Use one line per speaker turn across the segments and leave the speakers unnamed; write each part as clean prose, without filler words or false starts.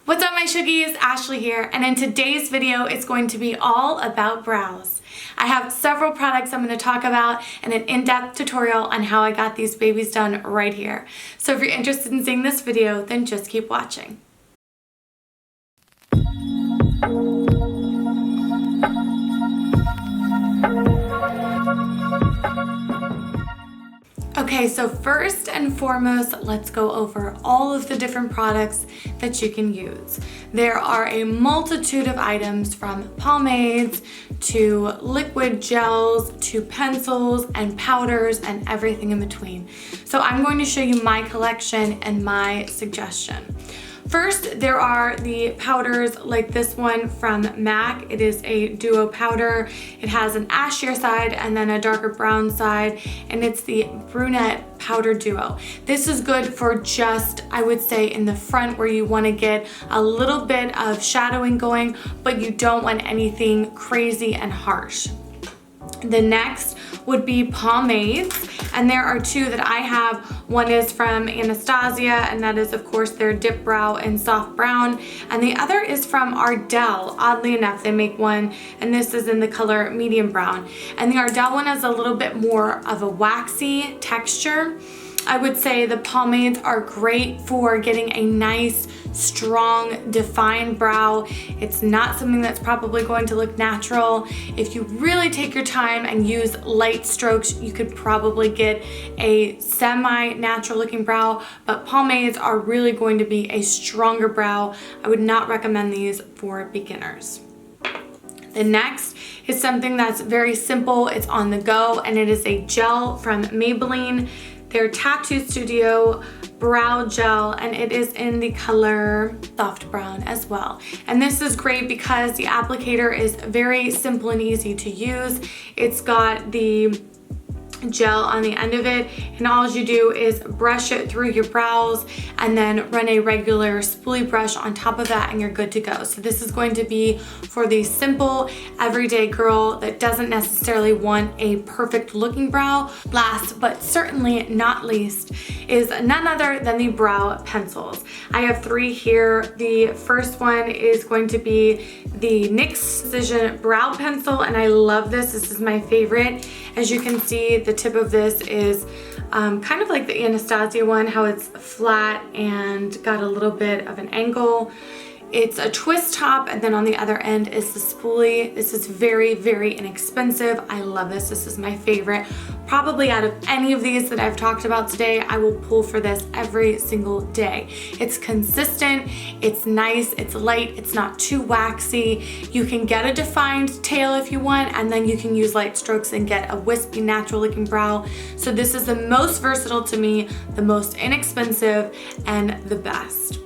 What's up my Shoogies, Ashley here, and in today's video it's going to be all about brows. I have several products I'm going to talk about and an in-depth tutorial on how I got these babies done right here. So if you're interested in seeing this video, then just keep watching. Okay, so first and foremost, let's go over all of the different products that you can use. There are a multitude of items from pomades to liquid gels to pencils and powders and everything in between. So I'm going to show you my collection and my suggestion. First, there are the powders like this one from MAC. It is a duo powder. It has an ashier side and then a darker brown side, and it's the brunette powder duo. This is good for just, I would say, in the front where you want to get a little bit of shadowing going, but you don't want anything crazy and harsh. The next would be pomades, and there are two that I have. One is from Anastasia, and that is of course their dip brow and soft brown, and the other is from Ardell. Oddly enough, they make one, and this is in the color medium brown, and the Ardell one has a little bit more of a waxy texture. I would say the pomades are great for getting a nice, strong, defined brow. It's not something that's probably going to look natural. If you really take your time and use light strokes, you could probably get a semi-natural looking brow, but pomades are really going to be a stronger brow. I would not recommend these for beginners. The next is something that's very simple. It's on the go, and it is a gel from Maybelline. Their Tattoo Studio Brow Gel, and it is in the color soft brown as well. And this is great because the applicator is very simple and easy to use. It's got the gel on the end of it, and all you do is brush it through your brows and then run a regular spoolie brush on top of that, and you're good to go. So this is going to be for the simple everyday girl that doesn't necessarily want a perfect looking brow. Last but certainly not least is none other than the brow pencils. I have three here. The first one is going to be the NYX Precision Brow Pencil, and I love this. This is my favorite. As you can see, the tip of this is kind of like the Anastasia one, how it's flat and got a little bit of an angle. It's a twist top, and then on the other end is the spoolie. This is very, very inexpensive. I love this. This is my favorite. Probably out of any of these that I've talked about today, I will pull for this every single day. It's consistent, it's nice, it's light, it's not too waxy. You can get a defined tail if you want, and then you can use light strokes and get a wispy, natural looking brow. So this is the most versatile to me, the most inexpensive, and the best.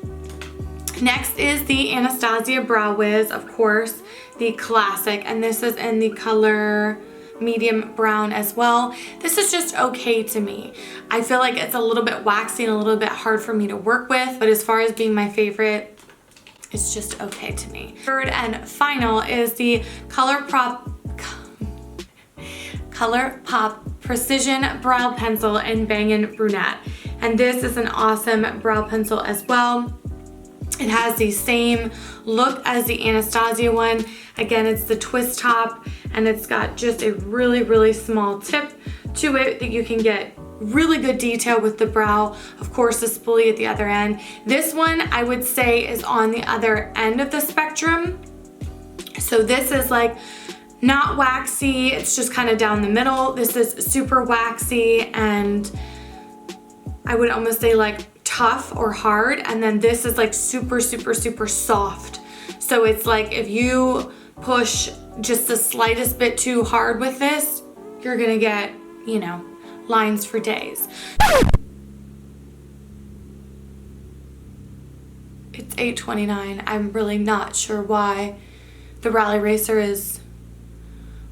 Next is the Anastasia Brow Wiz, of course, the classic, and this is in the color medium brown as well. This is just okay to me. I feel like it's a little bit waxy and a little bit hard for me to work with, but as far as being my favorite, it's just okay to me. Third and final is the ColourPop Precision Brow Pencil in Bangin' Brunette, and this is an awesome brow pencil as well. It has the same look as the Anastasia one. Again, it's the twist top, and it's got just a really, really small tip to it that you can get really good detail with the brow. Of course, the spoolie at the other end. This one, I would say, is on the other end of the spectrum. So this is like not waxy, it's just kind of down the middle. This is super waxy, and I would almost say like tough or hard, and then this is like super, super, super soft. So it's like if you push just the slightest bit too hard with this, you're gonna get, you know, lines for days. It's 8:29. I'm really not sure why the rally racer is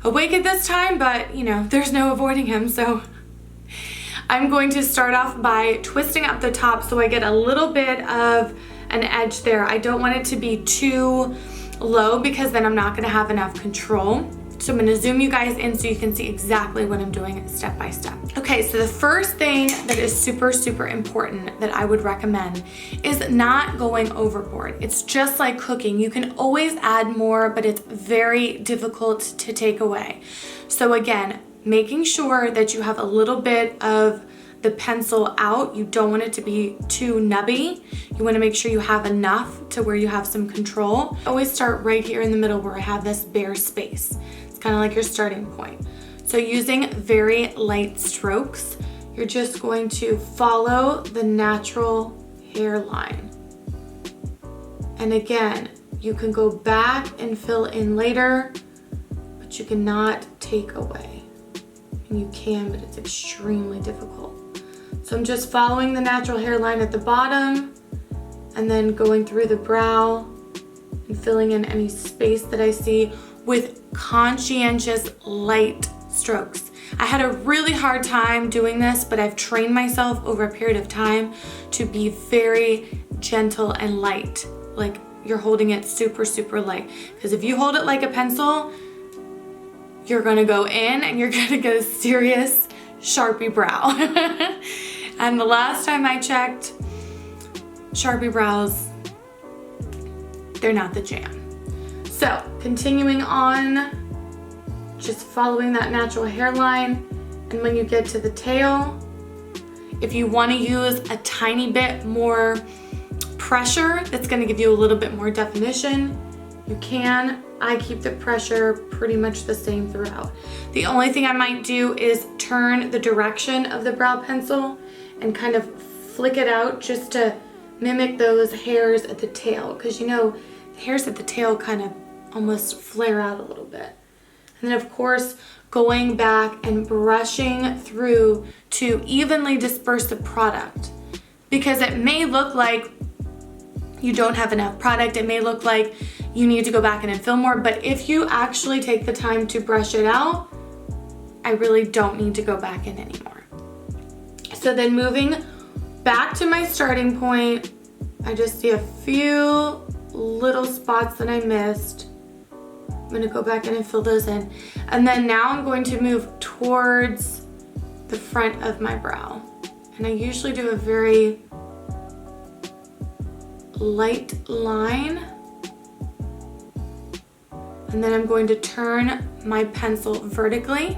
awake at this time, but you know, there's no avoiding him, so I'm going to start off by twisting up the top so I get a little bit of an edge there. I don't want it to be too low because then I'm not gonna have enough control. So I'm gonna zoom you guys in so you can see exactly what I'm doing step by step. Okay, so the first thing that is super, super important that I would recommend is not going overboard. It's just like cooking. You can always add more, but it's very difficult to take away. So again, making sure that you have a little bit of the pencil out. You don't want it to be too nubby. You want to make sure you have enough to where you have some control. Always start right here in the middle where I have this bare space. It's kind of like your starting point. So using very light strokes, you're just going to follow the natural hairline. And again, you can go back and fill in later, but you cannot take away. And you can, but it's extremely difficult. So I'm just following the natural hairline at the bottom and then going through the brow and filling in any space that I see with conscientious light strokes. I had a really hard time doing this, but I've trained myself over a period of time to be very gentle and light. Like you're holding it super, super light. Because if you hold it like a pencil, you're gonna go in and you're gonna get a serious Sharpie brow. And the last time I checked, Sharpie brows, they're not the jam. So continuing on, just following that natural hairline. And when you get to the tail, if you want to use a tiny bit more pressure, that's going to give you a little bit more definition, you can. I keep the pressure pretty much the same throughout. The only thing I might do is turn the direction of the brow pencil and kind of flick it out just to mimic those hairs at the tail, because you know the hairs at the tail kind of almost flare out a little bit. And then of course going back and brushing through to evenly disperse the product, because it may look like you don't have enough product, it may look like you need to go back in and fill more, but if you actually take the time to brush it out, I really don't need to go back in anymore. So then moving back to my starting point, I just see a few little spots that I missed. I'm gonna go back in and fill those in. And then now I'm going to move towards the front of my brow. And I usually do a very light line. And then I'm going to turn my pencil vertically.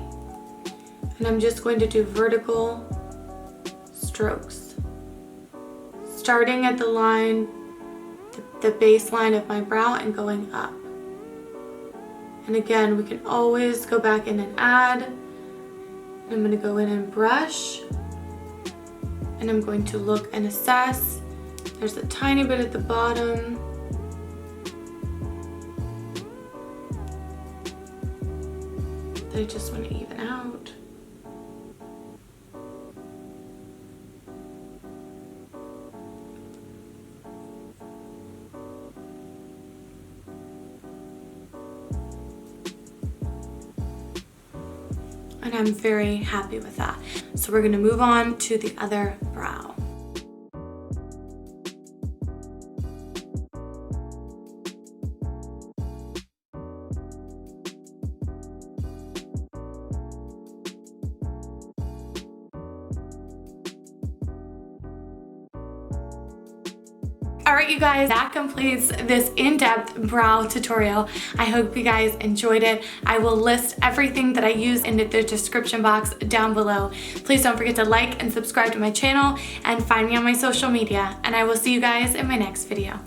And I'm just going to do vertical strokes. Starting at the line, the baseline of my brow and going up. And again, we can always go back in and add. I'm going to go in and brush. And I'm going to look and assess. There's a tiny bit at the bottom. That I just want to even out. And I'm very happy with that. So we're gonna move on to the other brow. All right, you guys, that completes this in-depth brow tutorial. I hope you guys enjoyed it. I will list everything that I use in the description box down below. Please don't forget to like and subscribe to my channel and find me on my social media. And I will see you guys in my next video.